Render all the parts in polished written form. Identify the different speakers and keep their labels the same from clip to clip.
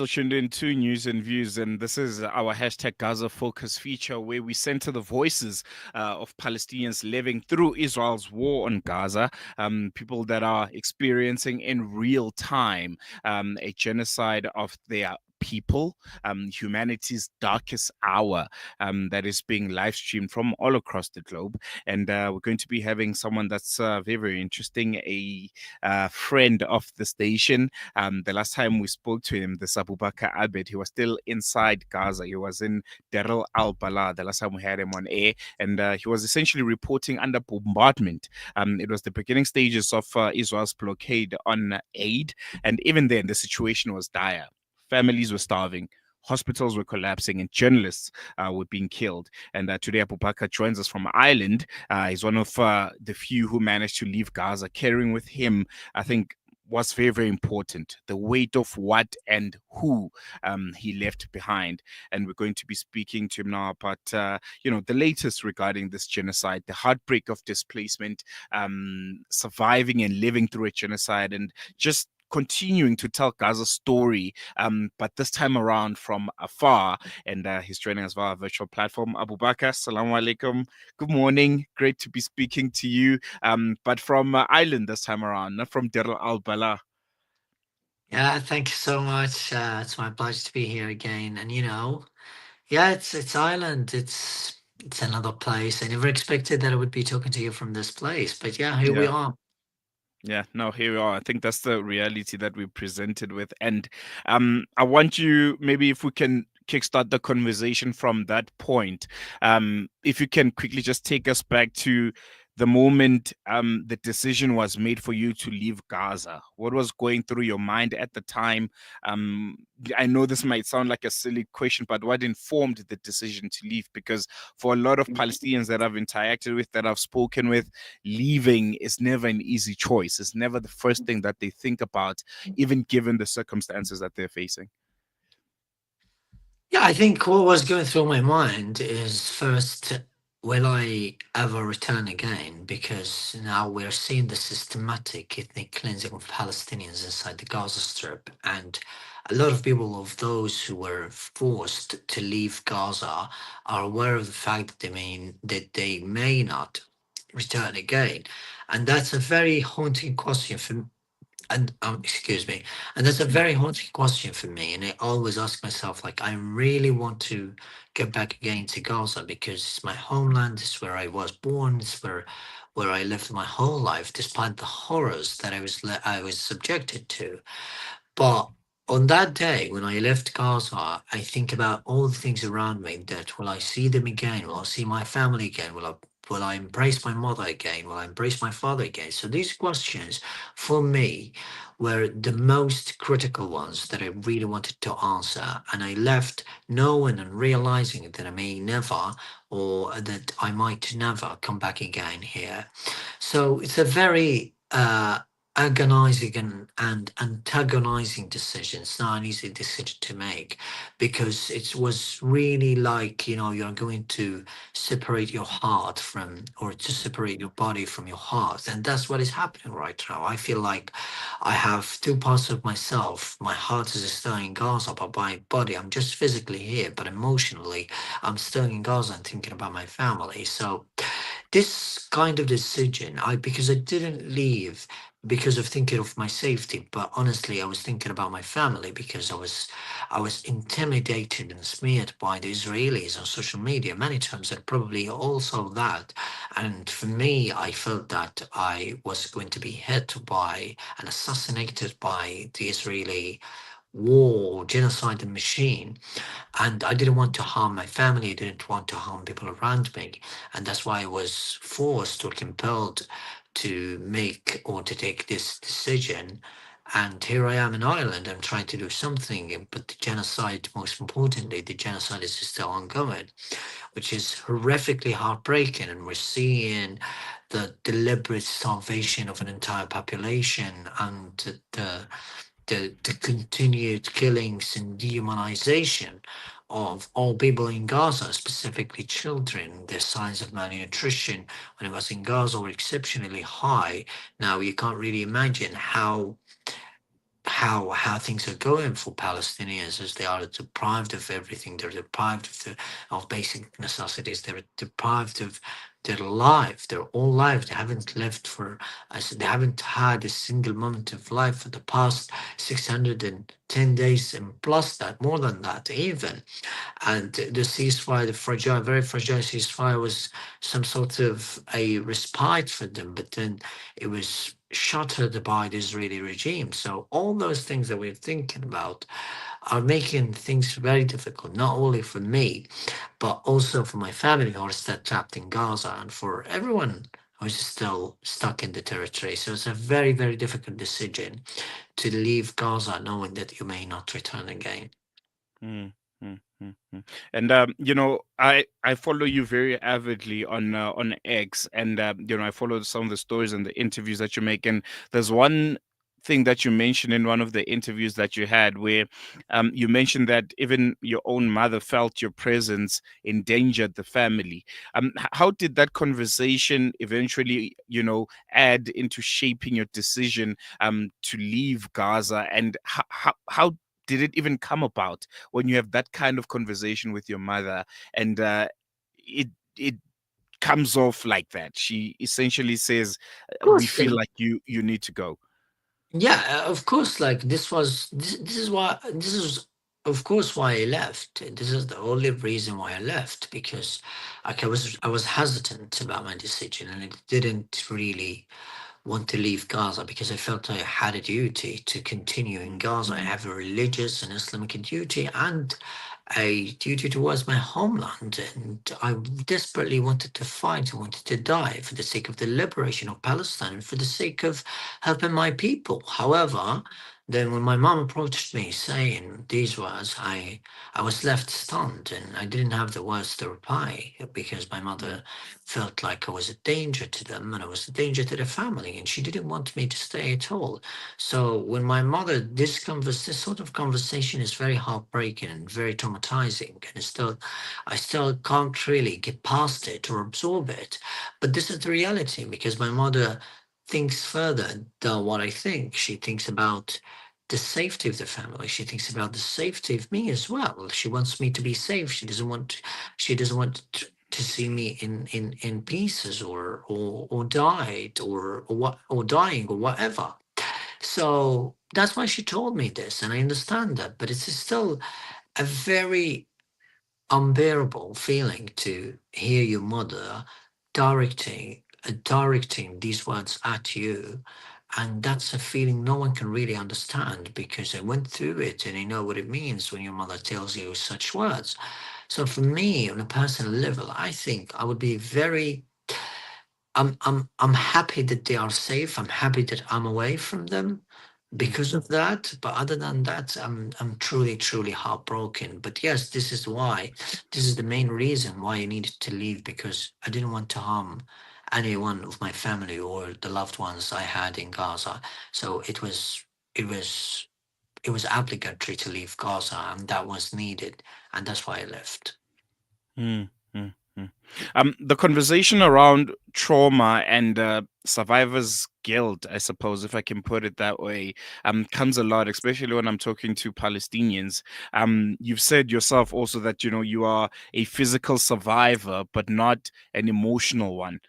Speaker 1: Tuned in to News and Views, and this is our hashtag Gaza Focus feature where we center the voices of Palestinians living through Israel's war on Gaza, people that are experiencing in real time a genocide of their people, humanity's darkest hour that is being live streamed from all across the globe. And we're going to be having someone that's very, very interesting, a friend of the station. The last time we spoke to him, this Abubaker Abed, he was still inside Gaza. He was in Deir el-Balah the last time we had him on air, and he was essentially reporting under bombardment. It was the beginning stages of Israel's blockade on aid, and even then, the situation was dire. Families were starving. Hospitals were collapsing and journalists were being killed. And today, Abubakar joins us from Ireland. He's one of the few who managed to leave Gaza, carrying with him, I think, was very, very important. The weight of what and who he left behind. And we're going to be speaking to him now about, the latest regarding this genocide, the heartbreak of displacement, surviving and living through a genocide, and just continuing to tell Gaza's story, but this time around from afar. And he's joining us via a virtual platform. Abubakar, Assalamu alaikum. Good morning. Great to be speaking to you, but from Ireland this time around, not from Deir al-Balah.
Speaker 2: Yeah, thank you so much. It's my pleasure to be here again. And yeah, it's Ireland. It's another place. I never expected that I would be talking to you from this place, but yeah, here we
Speaker 1: Yeah.
Speaker 2: are.
Speaker 1: Yeah, no, here we are. I think that's the reality that we presented with. And I want you, maybe if we can kickstart the conversation from that point, if you can quickly just take us back to the moment the decision was made for you to leave Gaza. What was going through your mind at the time? Um, I know this might sound like a silly question, but what informed the decision to leave? Because for a lot of Palestinians that I've interacted with, that I've spoken with, leaving is never an easy choice. It's never the first thing that they think about, even given the circumstances that they're facing.
Speaker 2: Yeah, I think what was going through my mind is first, will I ever return again? Because now we're seeing the systematic ethnic cleansing of Palestinians inside the Gaza Strip. And a lot of people, of those who were forced to leave Gaza, are aware of the fact that they may not return again. And that's a very haunting question for and excuse me, and that's a very haunting question for me. And I always ask myself, like, I really want to get back again to Gaza because it's my homeland. It's where I was born. It's where I lived my whole life, despite the horrors that I was subjected to. But on that day when I left Gaza, I think about all the things around me. That will I see them again? Will I see my family again? Will I embrace my mother again? Will I embrace my father again? So these questions, for me, were the most critical ones that I really wanted to answer. And I left knowing and realizing that I may never, or that I might never come back again here. So it's a very agonizing and antagonizing decision. It's not an easy decision to make because it was really like, you're going to separate your heart from, or to separate your body from your heart. And that's what is happening right now. I feel like I have two parts of myself. My heart is still in Gaza, but my body, I'm just physically here, but emotionally, I'm still in Gaza and thinking about my family. So, this kind of decision, because I didn't leave because of thinking of my safety, but honestly, I was thinking about my family because I was intimidated and smeared by the Israelis on social media many times, and probably also that. And for me, I felt that I was going to be hit by and assassinated by the Israeli war genocide machine, and I didn't want to harm my family. I didn't want to harm people around me. And that's why I was forced or compelled to make or to take this decision. And here I am in Ireland. I'm trying to do something, but the genocide, most importantly, the genocide is still ongoing, which is horrifically heartbreaking. And we're seeing the deliberate starvation of an entire population and the continued killings and dehumanization of all people in Gaza, specifically children. The signs of malnutrition when I was in Gaza were exceptionally high. Now you can't really imagine how things are going for Palestinians, as they are deprived of everything. They're deprived of basic necessities. They're deprived of their life, their own life. They haven't lived for as they haven't had a single moment of life for the past 610 days, and plus that, more than that even. And the ceasefire, the fragile, very fragile ceasefire, was some sort of a respite for them, but then it was shattered by the Israeli regime. So all those things that we're thinking about are making things very difficult, not only for me, but also for my family who are still trapped in Gaza, and for everyone who's still stuck in the territory. So it's a very, very difficult decision to leave Gaza knowing that you may not return again.
Speaker 1: Mm, And I follow you very avidly on X, and I follow some of the stories and the interviews that you make. And there's one thing that you mentioned in one of the interviews that you had, where you mentioned that even your own mother felt your presence endangered the family. How did that conversation eventually, add into shaping your decision to leave Gaza, and how did it even come about when you have that kind of conversation with your mother, and it comes off like that? She essentially says,
Speaker 2: Of
Speaker 1: "We
Speaker 2: course,
Speaker 1: feel like you need to go."
Speaker 2: yeah, of course. Like this is why this is of course why I left. This is the only reason why I left, because like I was hesitant about my decision, and I didn't really want to leave Gaza because I felt I had a duty to continue in Gaza. I
Speaker 1: Mm,
Speaker 2: have a religious and Islamic duty and a duty towards my homeland. And I desperately wanted to fight. I wanted to die for the sake of the liberation of Palestine and for the sake of helping my people. However, then when my mom approached me saying these words, I was left stunned, and I didn't have the words to reply because my
Speaker 1: mm,
Speaker 2: mother felt like I was a danger to them and I was a danger to the family, and she didn't want me to stay at all. So when my mother, this sort of conversation is very heartbreaking and very traumatizing, and I still can't really get past it or absorb it. But this is the reality, because my mother thinks further than what I think. She thinks about the safety of the family. She thinks about the safety of me as well. She wants me to be safe. She doesn't want to see me in pieces, or died, or what, or dying, or whatever. So that's why she told me this, and I understand that. But it's still a very unbearable feeling to hear your mother directing these words at you. And that's a feeling no one can really understand, because I went through it and I know what it means when your mother tells you such words. So for me, on a personal level, I think I would be very, I'm happy that they are safe. I'm happy that I'm away from them
Speaker 1: mm,
Speaker 2: because of that. But other than that, I'm truly, truly heartbroken. But yes, this is why. This is the main reason why I needed to leave, because I didn't want to harm anyone of my family or the loved ones I had in Gaza. So it was obligatory to leave Gaza, and that was needed, and that's why I left.
Speaker 1: mm, mm. The conversation around trauma and survivor's guilt, I suppose, if I can put it that way, comes a lot, especially when I'm talking to Palestinians. You've said yourself also that you are a physical survivor, but not an emotional one.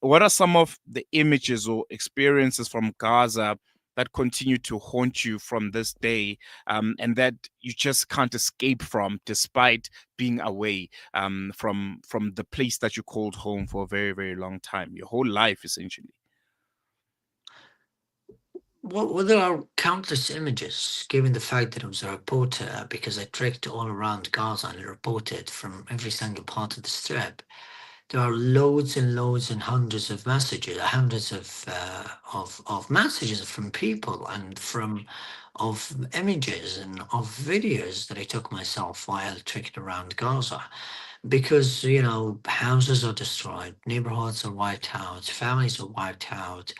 Speaker 1: What are some of the images or experiences from Gaza that continue to haunt you from this day, and that you just can't escape from, despite being away from the place that you called home for a very, very long time, your whole life essentially?
Speaker 2: Well, there are countless images, given the fact that I was a reporter, because I trekked all around Gaza and reported from every single part of the strip. There are loads and loads and hundreds of messages, hundreds of messages from people, and from of images and of videos that I took myself while trekked around Gaza. Because houses are destroyed, neighborhoods are wiped out, families are wiped out.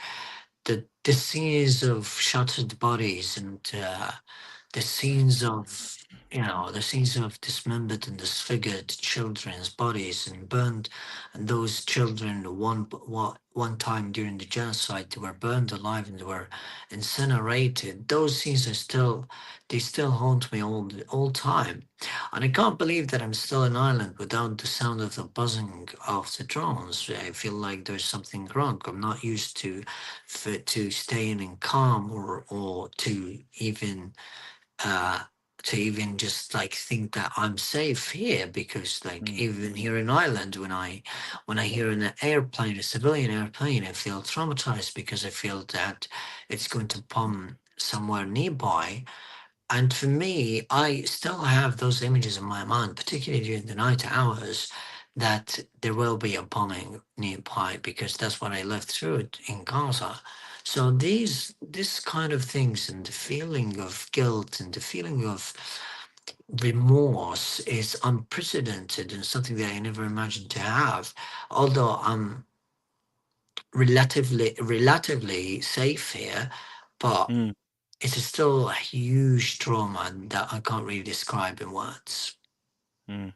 Speaker 2: The scenes of shattered bodies, and the scenes of the scenes of dismembered and disfigured children's bodies and burned, and those children one time during the genocide they were burned alive and they were incinerated. Those scenes they still haunt me all time, and I can't believe that I'm still in Ireland without the sound of the buzzing of the drones. I feel like there's something wrong. I'm not used to staying in calm or uh to even just like think that I'm safe here, because like
Speaker 1: Mm,
Speaker 2: even here in Ireland, when I hear an airplane, a civilian airplane, I feel traumatized because I feel that it's going to bomb somewhere nearby. And for me, I still have those images in my mind, particularly during the night hours, that there will be a bombing nearby, because that's what I lived through it in Gaza. So this kind of things and the feeling of guilt and the feeling of remorse is unprecedented and something that I never imagined to have. Although I'm relatively safe here, but
Speaker 1: mm.
Speaker 2: it is still a huge trauma that I can't really describe in words.
Speaker 1: Mm,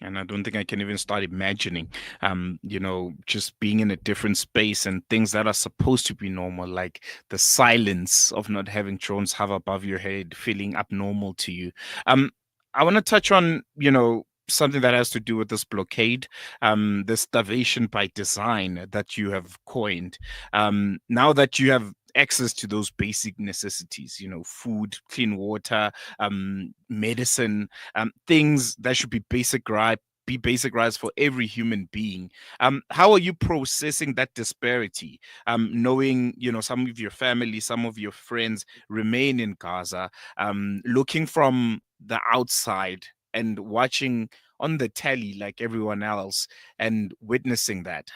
Speaker 1: And I don't think I can even start imagining, just being in a different space and things that are supposed to be normal, like the silence of not having drones hover above your head, feeling abnormal to you. Um, I want to touch on, something that has to do with this blockade, this starvation by design that you have coined. Now that you have access to those basic necessities, food, clean water, medicine, things that should be basic rights for every human being. How are you processing that disparity? Knowing, some of your family, some of your friends remain in Gaza, looking from the outside and watching on the telly like everyone else and witnessing that.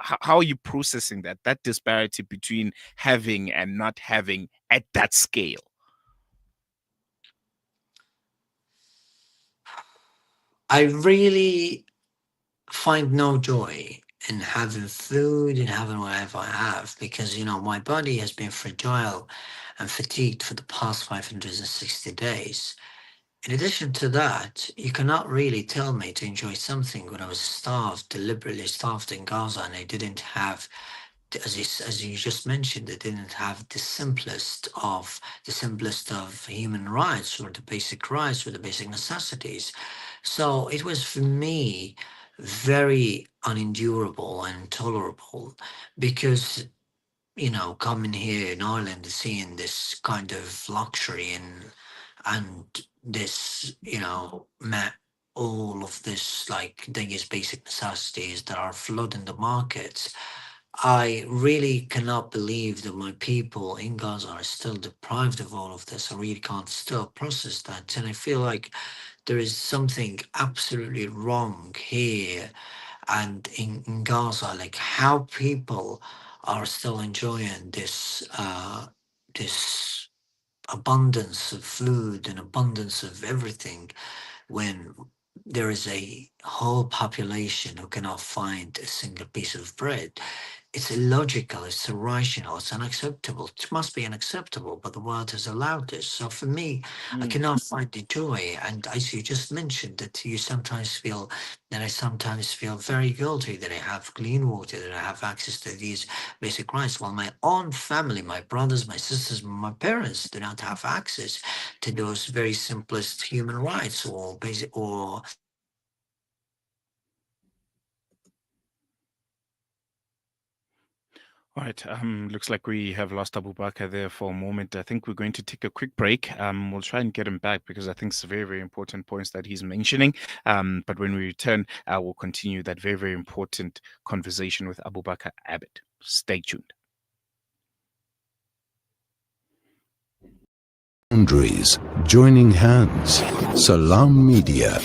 Speaker 1: How are you processing that disparity between having and not having at that scale?
Speaker 2: I really find no joy in having food and having whatever I have, because my body has been fragile and fatigued for the past 560 days. In addition to that, you cannot really tell me to enjoy something when I was starved, deliberately starved in Gaza, and I didn't have, as you just mentioned, they didn't have the simplest of human rights, or the basic rights, or the basic necessities. So it was for me very unendurable and intolerable, because coming here in Ireland and seeing this kind of luxury and this, met all of this like these basic necessities that are flooding the markets. I really cannot believe that my people in Gaza are still deprived of all of this. I really can't still process that. And I feel like there is something absolutely wrong here and in Gaza, like how people are still enjoying this abundance of food and abundance of everything, when there is a whole population who cannot find a single piece of bread. It's illogical, it's irrational, it's unacceptable. It must be unacceptable, but the world has allowed this. So for me, I
Speaker 1: Mm,
Speaker 2: cannot find the joy. And as you just mentioned, that I sometimes feel very guilty that I have clean water, that I have access to these basic rights, while my own family, my brothers, my sisters, my parents do not have access to those very simplest human rights, or basic or
Speaker 1: All right. Looks like we have lost Abubaker there for a moment. I think we're going to take a quick break. We'll try and get him back because I think it's very, very important points that he's mentioning. But when we return, we'll continue that very, very important conversation with Abubakar Abed. Stay tuned.
Speaker 3: Boundaries, joining hands. Salam Media.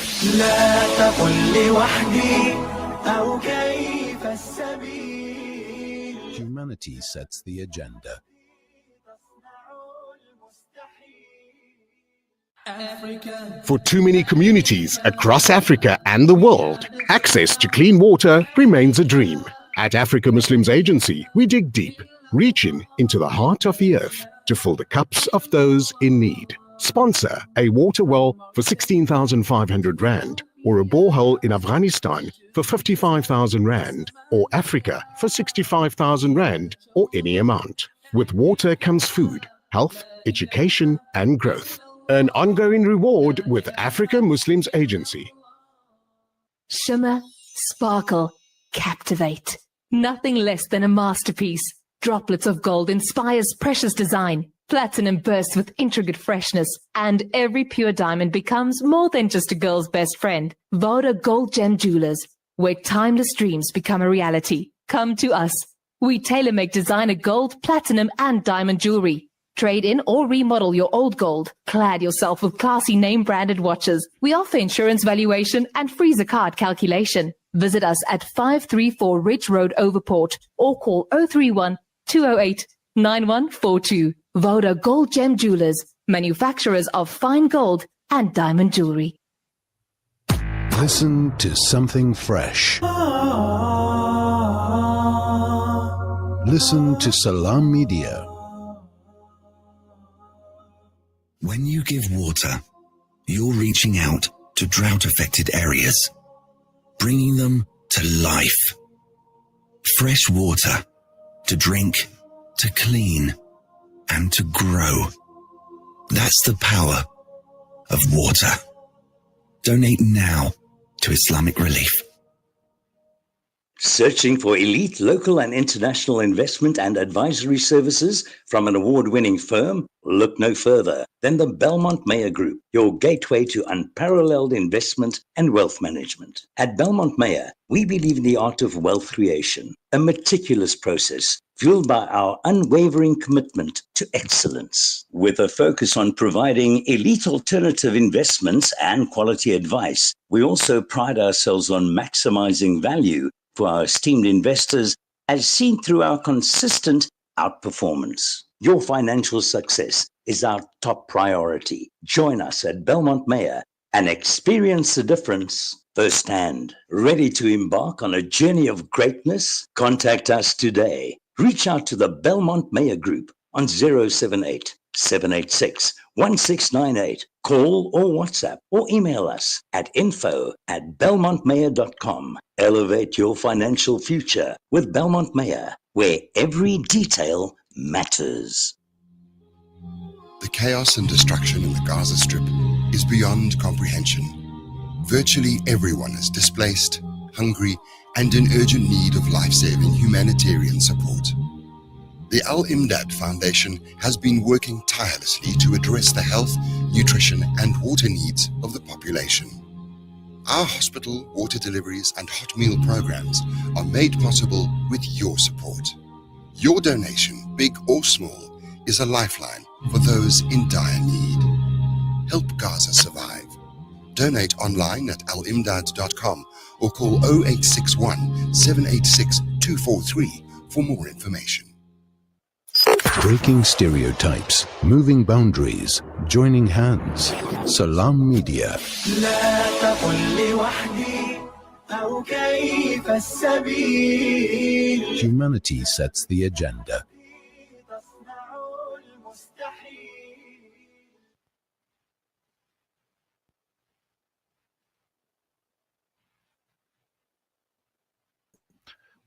Speaker 3: Humanity sets the agenda.
Speaker 4: For too many communities across Africa and the world, access to clean water remains a dream. At Africa Muslims Agency, we dig deep, reaching into the heart of the earth to fill the cups of those in need. Sponsor a water well for 16,500 Rand, or a borehole in Afghanistan for 55,000 Rand, or Africa for 65,000 Rand, or any amount. With water comes food, health, education, and growth. An ongoing reward with Africa Muslims Agency.
Speaker 5: Shimmer, sparkle, captivate. Nothing less than a masterpiece. Droplets of gold inspires precious design. Platinum bursts with intricate freshness, and every pure diamond becomes more than just a girl's best friend. Voda Gold Gem Jewelers, where timeless dreams become a reality. Come to us. We tailor-make designer gold, platinum, and diamond jewelry. Trade in or remodel your old gold. Clad yourself with classy name-branded watches. We offer insurance valuation and freezer card calculation. Visit us at 534 Ridge Road, Overport, or call 031 208 9142. Voda Gold Gem Jewelers, manufacturers of fine gold and diamond jewelry.
Speaker 3: Listen to something fresh. Listen to Salam Media.
Speaker 6: When you give water, you're reaching out to drought-affected areas, bringing them to life. Fresh water to drink, to clean, and to grow. That's the power of water. Donate now to Islamic Relief.
Speaker 7: Searching for elite local and international investment and advisory services from an award-winning firm? Look no further than the Belmont Mayer Group, your gateway to unparalleled investment and wealth management. At Belmont Mayer, we believe in the art of wealth creation, a meticulous process fueled by our unwavering commitment to excellence. With a focus on providing elite alternative investments and quality advice, we also pride ourselves on maximizing value for our esteemed investors, as seen through our consistent outperformance. Your financial success is our top priority. Join us at Belmont Mayer and experience the difference firsthand. Ready to embark on a journey of greatness? Contact us today. Reach out to the Belmont Mayer Group on 078 786 1698. Call or WhatsApp or email us at info@belmontmayer.com. Elevate your financial future with Belmont Mayer, where every detail matters.
Speaker 8: The chaos and destruction in the Gaza Strip is beyond comprehension. Virtually everyone is displaced, hungry, and in urgent need of life-saving humanitarian support. The Al-Imdad Foundation has been working tirelessly to address the health, nutrition, and water needs of the population. Our hospital, water deliveries, and hot meal programs are made possible with your support. Your donation, big or small, is a lifeline for those in dire need. Help Gaza survive. Donate online at alimdad.com or call 0861 786 243 for more information.
Speaker 3: Breaking stereotypes, moving boundaries, joining hands. Salam Media. Humanity sets the agenda.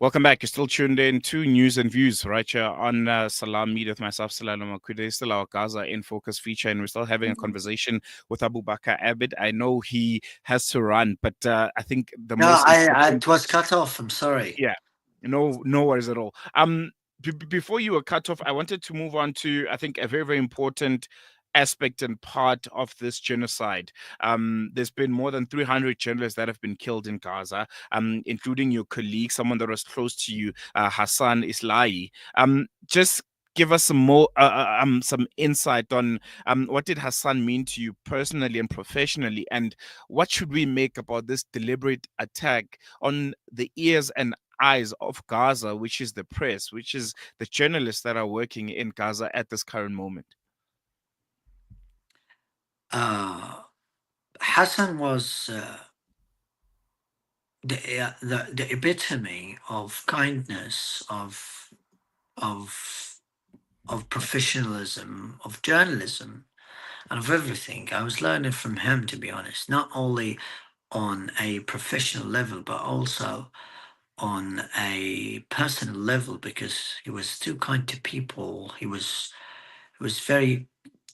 Speaker 1: Welcome back. You're still tuned in to News and Views right here on Salam Media with myself, Salam Makude. Still our Gaza in Focus feature, and we're still having a conversation with Abubaker Abed. I know he has to run, but I think the most
Speaker 2: it was cut off. I'm sorry.
Speaker 1: Yeah, no worries at all. Before you were cut off, I wanted to move on to, I think, a very, very important aspect and part of this genocide. There's been more than 300 journalists that have been killed in Gaza, including your colleague, someone that was close to you, Hassan Islahi. Just give us some more, some insight on what did Hassan mean to you personally and professionally, and what should we make about this deliberate attack on the ears and eyes of Gaza, which is the press, which is the journalists that are working in Gaza at this current moment?
Speaker 2: Hassan was the epitome of kindness, of professionalism, of journalism, and of everything. I was learning from him, to be honest, not only on a professional level, but also on a personal level, because he was too kind to people. He was very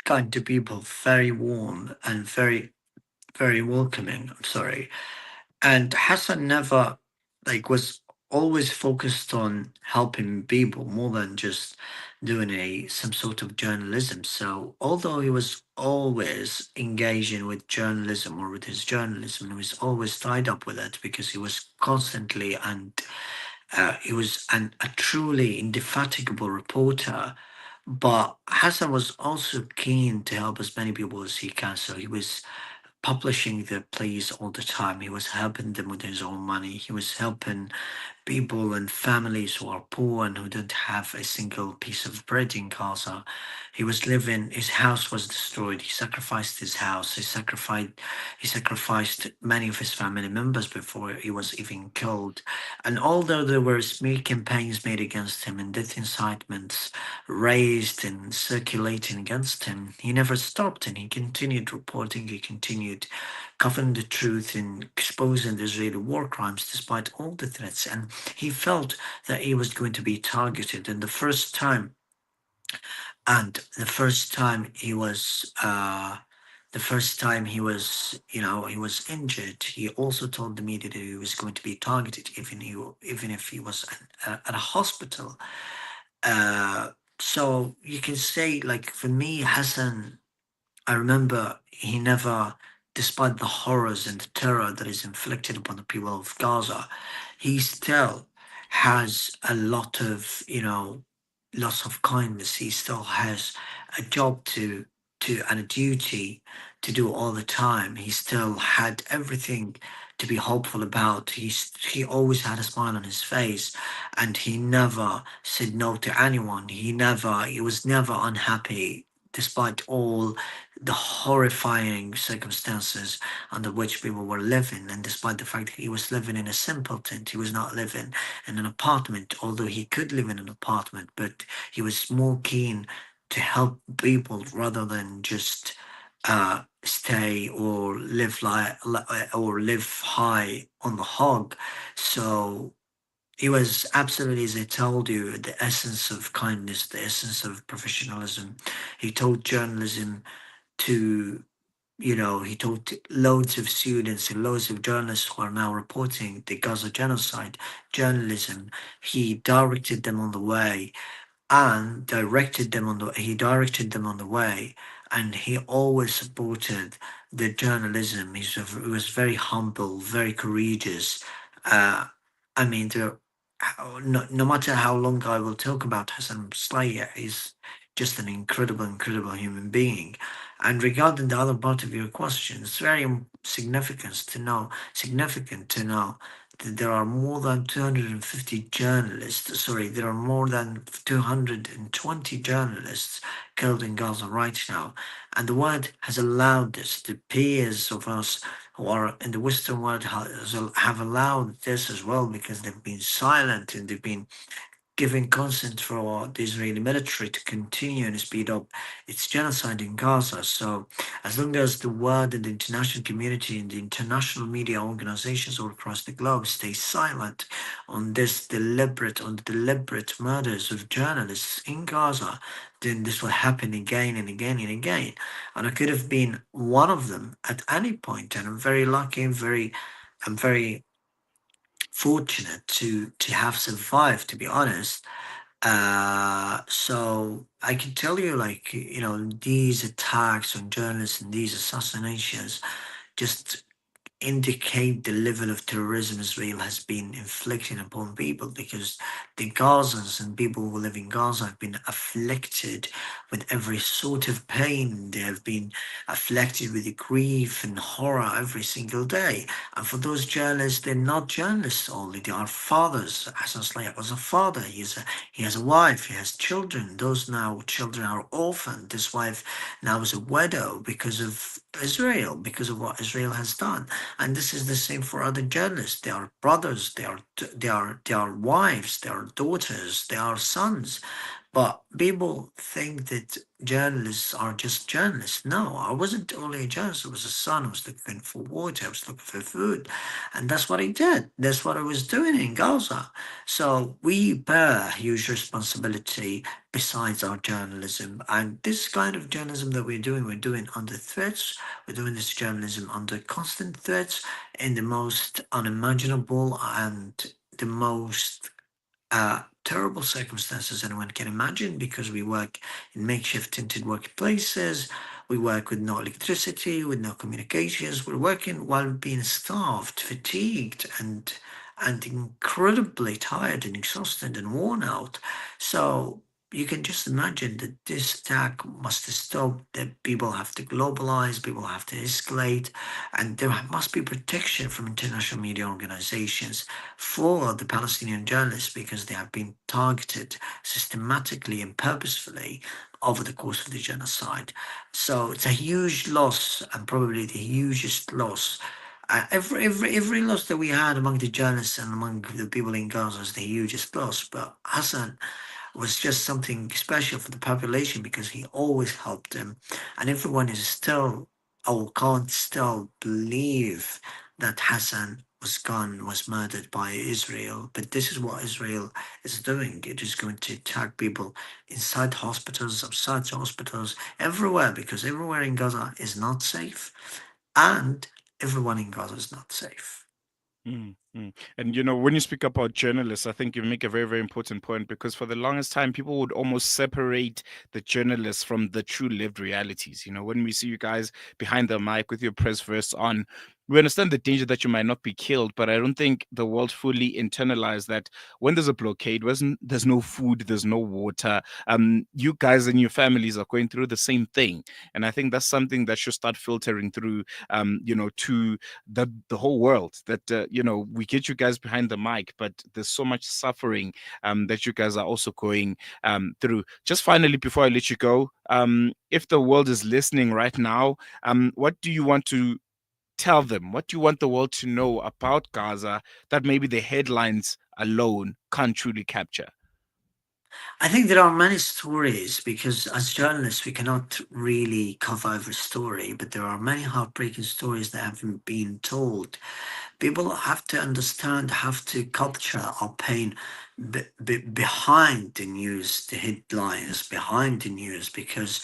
Speaker 2: kind to people, very warm and very, very welcoming. I'm sorry. And Hassan never was always focused on helping people more than just doing some sort of journalism. So although he was always engaging with journalism or with his journalism, he was always tied up with it because he was constantly and he was a truly indefatigable reporter. But Hassan was also keen to help as many people as he can. So he was publishing the plays all the time. He was helping them with his own money. He was helping people and families who are poor and who don't have a single piece of bread in Gaza. He was living, his house was destroyed. He sacrificed his house. He sacrificed many of his family members before he was even killed. And although there were smear campaigns made against him and death incitements raised and circulating against him, he never stopped, and he continued reporting. He continued covering the truth and exposing the Israeli war crimes despite all the threats. And he felt that he was going to be targeted. And the first time he was, he was injured, he also told the media that he was going to be targeted, even if he was at a hospital. So you can say, for me, Hassan, I remember he never, despite the horrors and the terror that is inflicted upon the people of Gaza, he still has a lot of, lots of kindness. He still has a job to and a duty to do all the time. He still had everything to be hopeful about. He always had a smile on his face, and he never said no to anyone. He was never unhappy despite all the horrifying circumstances under which people were living, and despite the fact that he was living in a simple tent. He was not living in an apartment, although he could live in an apartment, but he was more keen to help people rather than just stay or live high on the hog. So he was absolutely, as I told you, the essence of kindness, the essence of professionalism. He taught journalism to, he taught loads of students and loads of journalists who are now reporting the Gaza genocide journalism. He directed them on the way, and he directed them on the way, and he always supported the journalism. He was very humble, very courageous. I mean, no matter how long I will talk about Hassan Slayer, he's just an incredible, incredible human being. And regarding the other part of your question, it's very significant to know that there are more than 250 journalists, sorry, there are more than 220 journalists killed in Gaza right now. And the world has allowed this. The peers of us who are in the Western world have allowed this as well, because they've been silent and they've been giving consent for the Israeli military to continue and speed up its genocide in Gaza. So as long as the world and the international community and the international media organizations all across the globe stay silent on the deliberate murders of journalists in Gaza, then this will happen again and again and again. And I could have been one of them at any point, and I'm very lucky and I'm very fortunate to have survived, to be honest. So I can tell you, these attacks on journalists and these assassinations just indicate the level of terrorism Israel has been inflicting upon people, because the Gazans and people who live in Gaza have been afflicted with every sort of pain. They have been afflicted with grief and horror every single day. And for those journalists, they're not journalists only, they are fathers. Hassan Slayak was a father. He has a wife, he has children. Those now children are orphaned. This wife now is a widow because of Israel, because of what Israel has done. And this is the same for other journalists. They are brothers, they are wives, they are daughters, they are sons. But people think that journalists are just journalists. No, I wasn't only a journalist. I was a son. I was looking for water. I was looking for food. And that's what I did. That's what I was doing in Gaza. So we bear huge responsibility besides our journalism. And this kind of journalism that we're doing under threats. We're doing this journalism under constant threats in the most unimaginable and the most terrible circumstances anyone can imagine, because we work in makeshift tinted workplaces. We work with no electricity, with no communications. We're working while being starved, fatigued, and incredibly tired and exhausted and worn out. So you can just imagine that this attack must stop, that people have to globalize, people have to escalate, and there must be protection from international media organizations for the Palestinian journalists, because they have been targeted systematically and purposefully over the course of the genocide. So it's a huge loss, and probably the hugest loss. Every loss that we had among the journalists and among the people in Gaza is the hugest loss. But Hassan was just something special for the population, because he always helped them, and everyone is still, or can't still believe that Hassan was gone, was murdered by Israel. But this is what Israel is doing. It is going to attack people inside hospitals, outside hospitals, everywhere, because everywhere in Gaza is not safe, and everyone in Gaza is not safe.
Speaker 1: Mm, mm. And you know, when you speak about journalists, I think you make a very, very important point, because for the longest time, people would almost separate the journalists from the true lived realities. You know, when we see you guys behind the mic with your press vest on, we understand the danger that you might not be killed, but I don't think the world fully internalized that when there's a blockade, there's no food, there's no water, you guys and your families are going through the same thing. And I think that's something that should start filtering through, you know, to the whole world, that you know, we get you guys behind the mic, but there's so much suffering that you guys are also going through. Just finally, before I let you go, if the world is listening right now, what do you want to tell them? What do you want the world to know about Gaza that maybe the headlines alone can't truly capture?
Speaker 2: I think there are many stories, because as journalists we cannot really cover every story, but there are many heartbreaking stories that haven't been told. People have to understand, have to capture our pain behind the news, the headlines, behind the news, because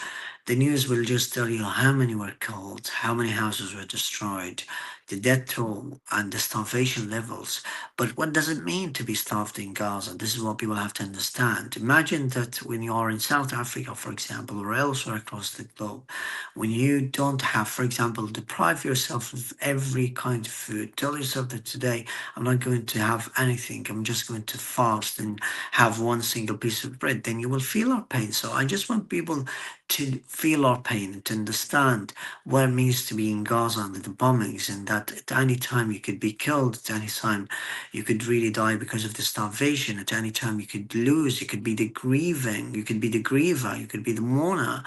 Speaker 2: the news will just tell you how many were killed, how many houses were destroyed, the death toll, and the starvation levels. But what does it mean to be starved in Gaza? This is what people have to understand. Imagine that when you are in South Africa, for example, or elsewhere across the globe, when you don't have, for example, deprive yourself of every kind of food, tell yourself that today I'm not going to have anything, I'm just going to fast and have one single piece of bread, then you will feel our pain. So I just want people to feel our pain and to understand what it means to be in Gaza under the bombings, and that at any time you could be killed, at any time you could really die because of the starvation, at any time you could lose, you could be the grieving, you could be the griever, you could be the mourner.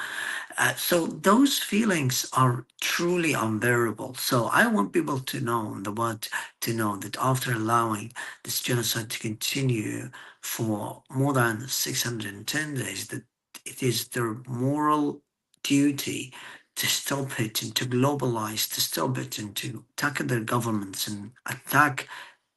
Speaker 2: So those feelings are truly unbearable. So I want people to know, the world to know, that after allowing this genocide to continue for more than 610 days, that it is their moral duty to stop it and to globalize, to stop it and to attack their governments and attack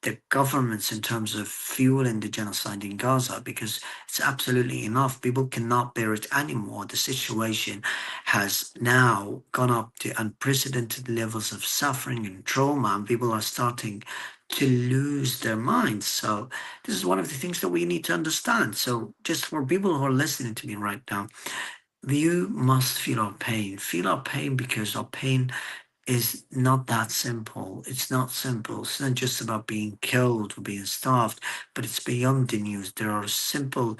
Speaker 2: the governments in terms of fueling the genocide in Gaza, because it's absolutely enough. People cannot bear it anymore. The situation has now gone up to unprecedented levels of suffering and trauma, and people are starting to lose their minds. So this is one of the things that we need to understand. So just for people who are listening to me right now, you must feel our pain, because our pain is not that simple. It's not simple. It's not just about being killed or being starved, but it's beyond the news. There are simple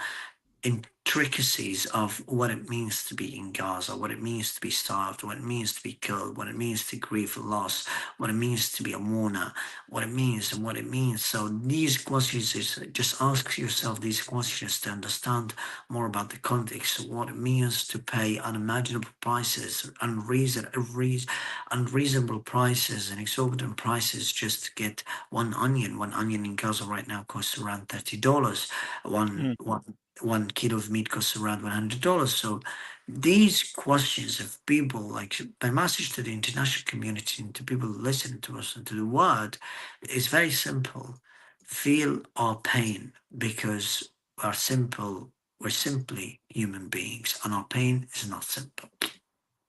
Speaker 2: intricacies of what it means to be in Gaza, what it means to be starved, what it means to be killed, what it means to grieve loss, what it means to be a mourner, what it means and what it means. So these questions is just ask yourself these questions to understand more about the context of what it means to pay unimaginable prices, unreasonable prices and exorbitant prices just to get one onion. One onion in Gaza right now costs around $30. One 1 kilo of meat costs around $100. So these questions of people, like my message to the international community and to people listening to us and to the world, is very simple. Feel our pain because we're simply human beings, and our pain is not simple.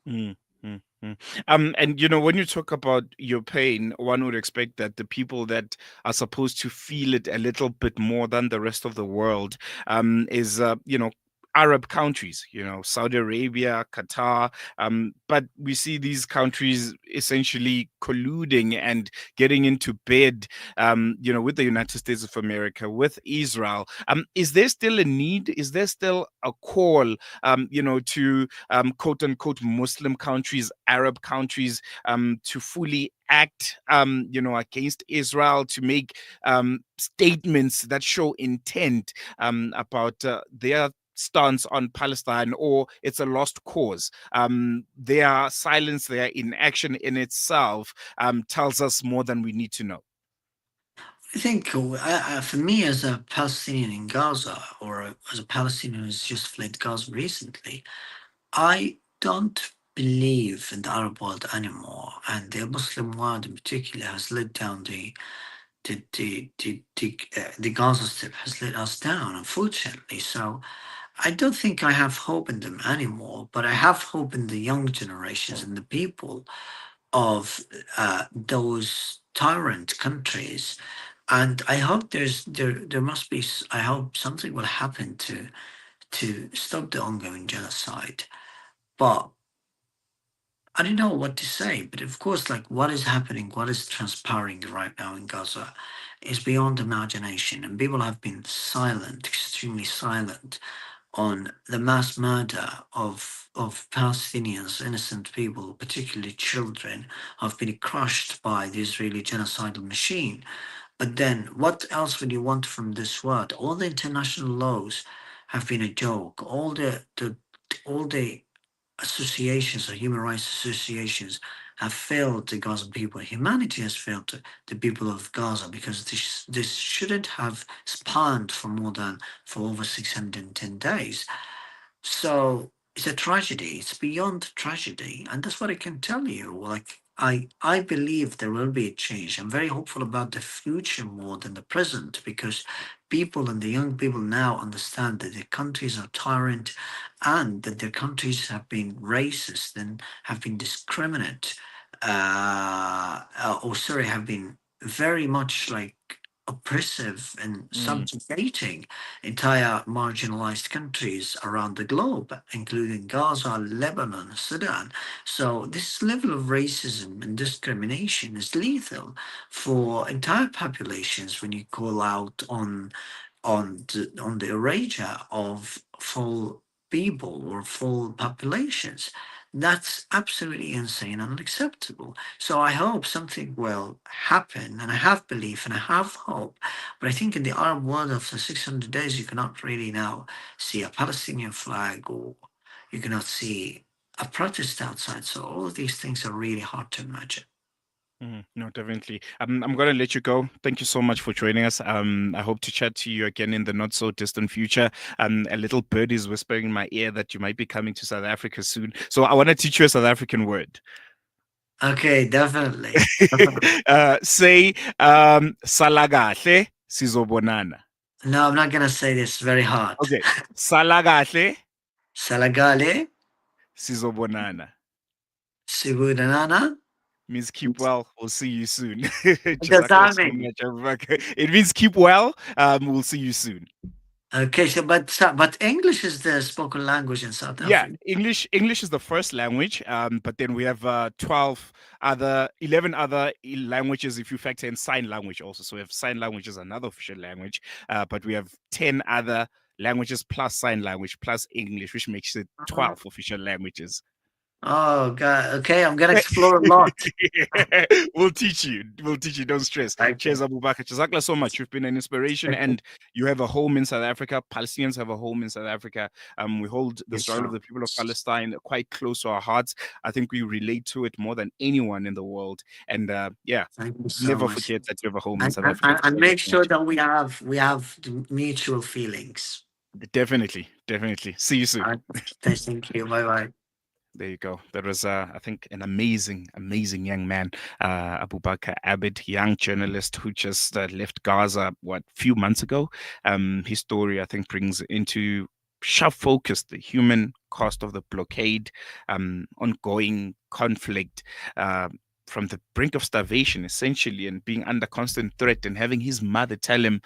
Speaker 1: Mm, mm, mm. And when you talk about your pain, one would expect that the people that are supposed to feel it a little bit more than the rest of the world is Arab countries, Saudi Arabia, Qatar. But we see these countries essentially colluding and getting into bed, with the United States of America, with Israel. Is there still a need? Is there still a call, to quote unquote Muslim countries, Arab countries, to fully act, against Israel, to make statements that show intent about their stance on Palestine, or it's a lost cause? Their silence, their inaction in itself tells us more than we need to know.
Speaker 2: I think for me, as a Palestinian in Gaza, or as a Palestinian who's just fled Gaza recently, I don't believe in the Arab world anymore, and the Muslim world in particular has led down the Gaza Strip has let us down, unfortunately. So I don't think I have hope in them anymore, but I have hope in the young generations and the people of those tyrant countries. And I hope there must be I hope something will happen to stop the ongoing genocide. But I don't know what to say. But of course, like what is happening, what is transpiring right now in Gaza is beyond imagination. And people have been silent, extremely silent, on the mass murder of Palestinians, innocent people, particularly children, have been crushed by the Israeli genocidal machine. But then, what else would you want from this world? All the international laws have been a joke. All the associations or human rights associations have failed the Gazan people. Humanity has failed the people of Gaza, because this shouldn't have spanned for over 610 days. So it's a tragedy. It's beyond tragedy, and that's what I can tell you. Like I believe there will be a change. I'm very hopeful about the future more than the present, because people and the young people now understand that their countries are tyrant, and that their countries have been racist and have been discriminate, or sorry, have been very much like oppressive and subjugating entire marginalized countries around the globe, including Gaza, Lebanon, Sudan. So this level of racism and discrimination is lethal for entire populations when you call out on the erasure of full people or full populations. That's absolutely insane and unacceptable. So I hope something will happen, and I have belief and I have hope. But I think in the Arab world after 600 days, you cannot really now see a Palestinian flag, or you cannot see a protest outside. So all of these things are really hard to imagine.
Speaker 1: No, definitely. I'm going to let you go. Thank you so much for joining us. I hope to chat to you again in the not so distant future. A little bird is whispering in my ear that you might be coming to South Africa soon. So I want to teach you a South African word.
Speaker 2: Okay, definitely.
Speaker 1: Say salagahle sizobonana.
Speaker 2: No, I'm not gonna say this. Very hard.
Speaker 1: Okay. Salagahle
Speaker 2: Salagale,
Speaker 1: sizobonana.
Speaker 2: Sibudanana.
Speaker 1: Means keep well. We'll see you soon.
Speaker 2: What does that
Speaker 1: So
Speaker 2: mean?
Speaker 1: much, Abubakar. It means keep well. We'll see you soon.
Speaker 2: Okay, so but English is the spoken language in South
Speaker 1: Yeah,
Speaker 2: Africa.
Speaker 1: English is the first language, but then we have 11 other languages if you factor in sign language also. So we have sign language as another official language, but we have 10 other languages plus sign language plus English, which makes it 12 official languages.
Speaker 2: Oh God. Okay, I'm gonna explore a lot.
Speaker 1: We'll teach you. Don't stress.
Speaker 2: Okay.
Speaker 1: Cheers, Abubakar. Jazakallah so much. You've been an inspiration, and you have a home in South Africa. Palestinians have a home in South Africa. We hold the struggle of the people of Palestine quite close to our hearts. I think we relate to it more than anyone in the world. And yeah,
Speaker 2: Thank you so
Speaker 1: never
Speaker 2: much.
Speaker 1: forget that you have a home in South Africa.
Speaker 2: And make sure that we have the mutual feelings.
Speaker 1: Definitely, definitely. See you soon.
Speaker 2: Thank you. Bye bye.
Speaker 1: There you go. That was, I think, an amazing, amazing young man, Abubaker Abed, young journalist who just left Gaza, few months ago. His story, I think, brings into sharp focus the human cost of the blockade, ongoing conflict, from the brink of starvation, essentially, and being under constant threat, and having his mother tell him,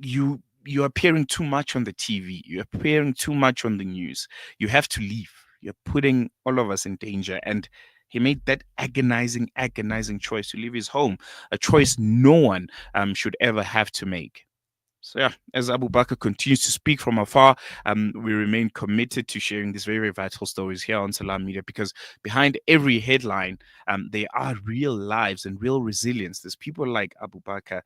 Speaker 1: you're appearing too much on the TV. You're appearing too much on the news. You have to leave. You're putting all of us in danger. And he made that agonizing, agonizing choice to leave his home, a choice no one should ever have to make. So yeah, as Abubaker continues to speak from afar, we remain committed to sharing these very, very vital stories here on Salam Media, because behind every headline, there are real lives and real resilience. There's people like Abubaker,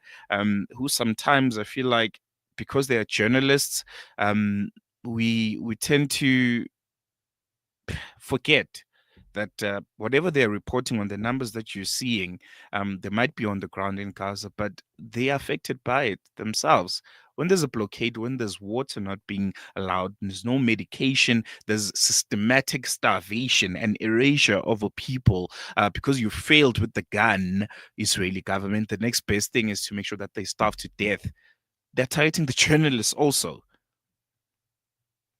Speaker 1: who sometimes I feel like, because they are journalists, we tend to forget that whatever they're reporting on, the numbers that you're seeing, they might be on the ground in Gaza, but they are affected by it themselves. When there's a blockade, when there's water not being allowed, there's no medication, there's systematic starvation and erasure of a people because you failed with the gun, Israeli government. The next best thing is to make sure that they starve to death. They're targeting the journalists also.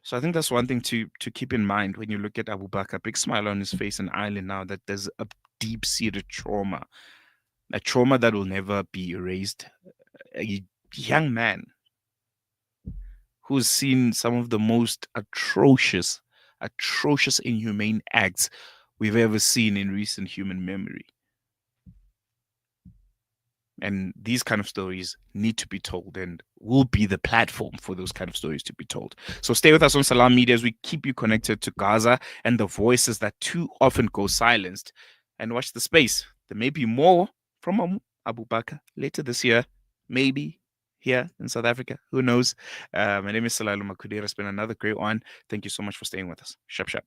Speaker 1: So I think that's one thing to keep in mind when you look at Abubaker. Big smile on his face and island now, that there's a deep-seated trauma, a trauma that will never be erased. A young man who's seen some of the most atrocious, inhumane acts we've ever seen in recent human memory. And these kind of stories need to be told, and will be the platform for those kind of stories to be told. So stay with us on Salam Media as we keep you connected to Gaza and the voices that too often go silenced. And watch the space. There may be more from Abubaker later this year, maybe here in South Africa. Who knows? My name is Salalu Makudera. It's been another great one. Thank you so much for staying with us. Shap, shap.